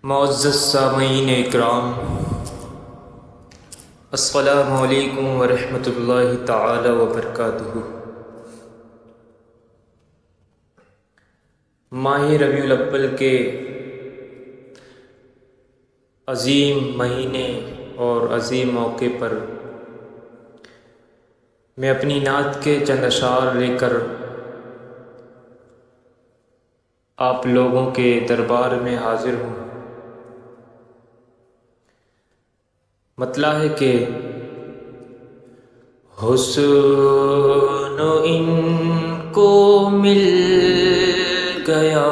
معزز سامعین اکرام، السلام علیکم ورحمۃ اللہ تعالی وبرکاتہ۔ ماہ ربیع الاول کے عظیم مہینے اور عظیم موقع پر میں اپنی نعت کے چند اشعار لے کر آپ لوگوں کے دربار میں حاضر ہوں۔ مطلع ہے کہ حسن ان کو مل گیا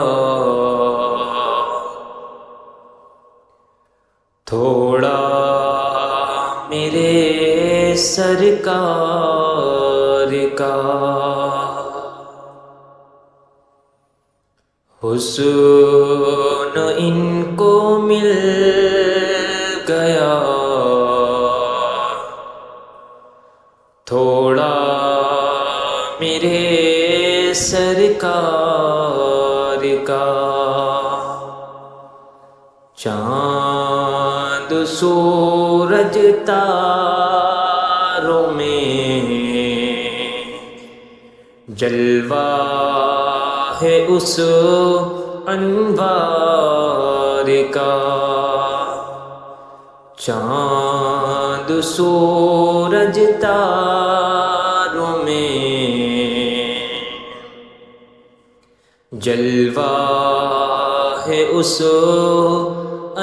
تھوڑا میرے سرکار کا، حسن ان کو مل گیا تھوڑا میرے سرکار کا، چاند سورج تاروں میں جلوہ ہے اس انوار کا، چاند سورج تاروں میں جلوہ ہے اس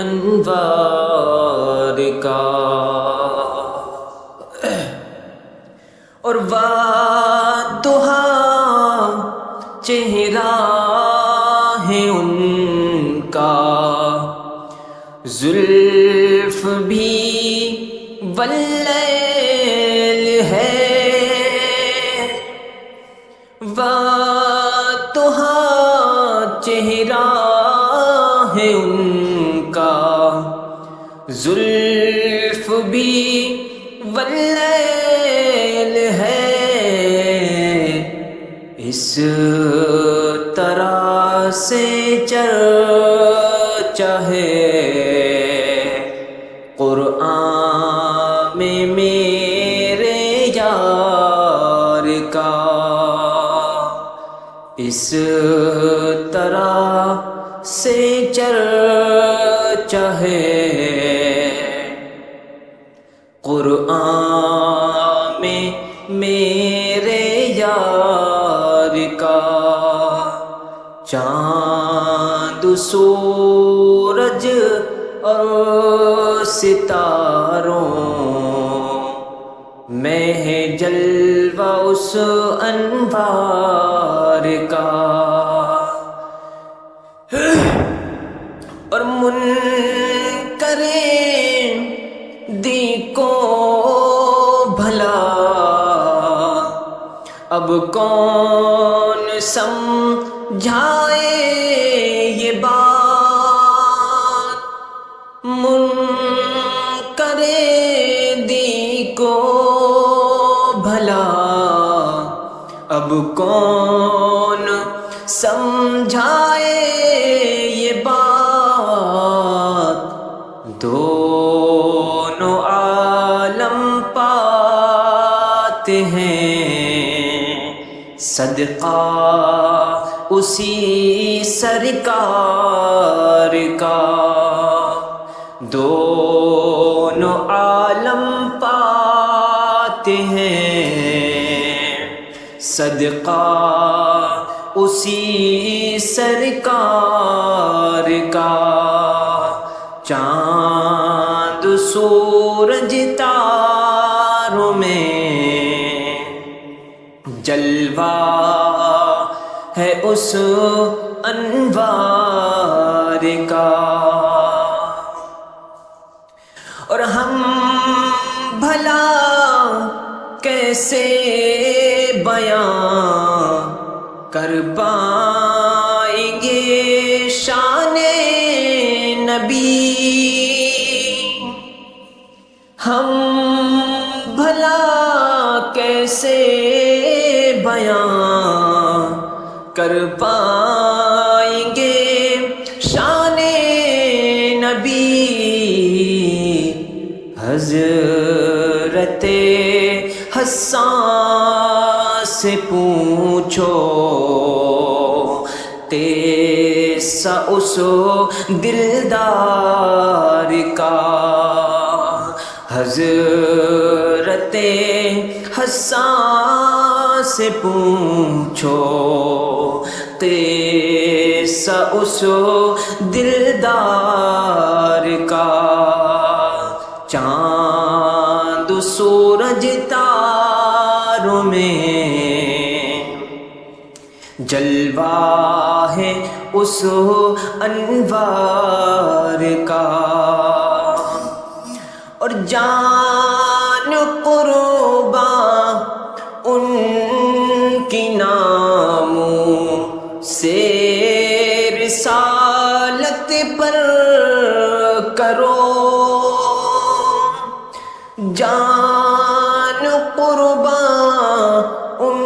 انوار کا، اور والضحیٰ چہرہ ہے ان کا، زلف بھی واللیل ہے، والضحیٰ چہرہ ہے ان کا، زلف بھی واللیل ہے، اس طرح سے چرچا ہے قرآن میں میرے یار کا، اس طرح سے چرچا ہے قرآن میں میرے یار کا، چاند سورج اور ستاروں میں ہے جلوہ اس انوار کا، اور منکر دی کو بھلا اب کون سمجھائے یہ بات، منکر دی کو بھلا اب کون سمجھائے یہ بات، دونوں عالم پاتے ہیں صدقہ اسی سرکار کا، دونوں عالم پاتے ہیں صدقہ اسی سرکار کا، چاند سورج تاروں میں جلوہ ہے اس انوار کا، اور ہم بھلا کیسے بیان کر پائیں گے شان نبی، ہم بھلا کیسے بیان کر پائیں گے شان اس دلدار کا، حضرت حسان سے پوچھو قصہ اس دلدار کا، چاند سورج تاروں میں جلوہ ہے اس انوار کا، اور جان قرباں ان کی ناموں سے رسالت پر کرو، جان قرباں ان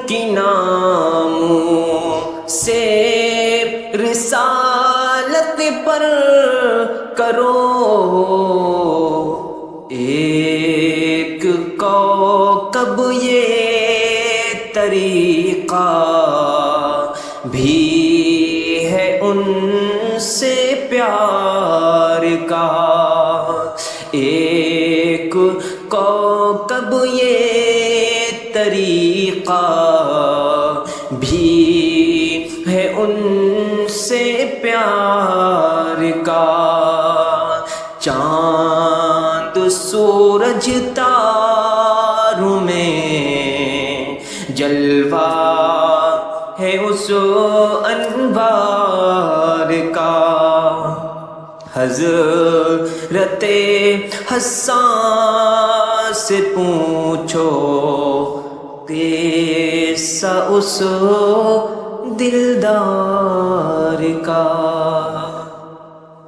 کی ناموں سے رسالت پر کرو، ایک کوكب یہ طریقہ بھی ہے ان سے پیار کا، ایک کوكب یہ طریقہ بھی ہے ان سے پیار کا، چاند سورج تاروں میں جلوہ ہے اس انوار کا، حضرت حسان سے پوچھو قصہ اس دلدار کا۔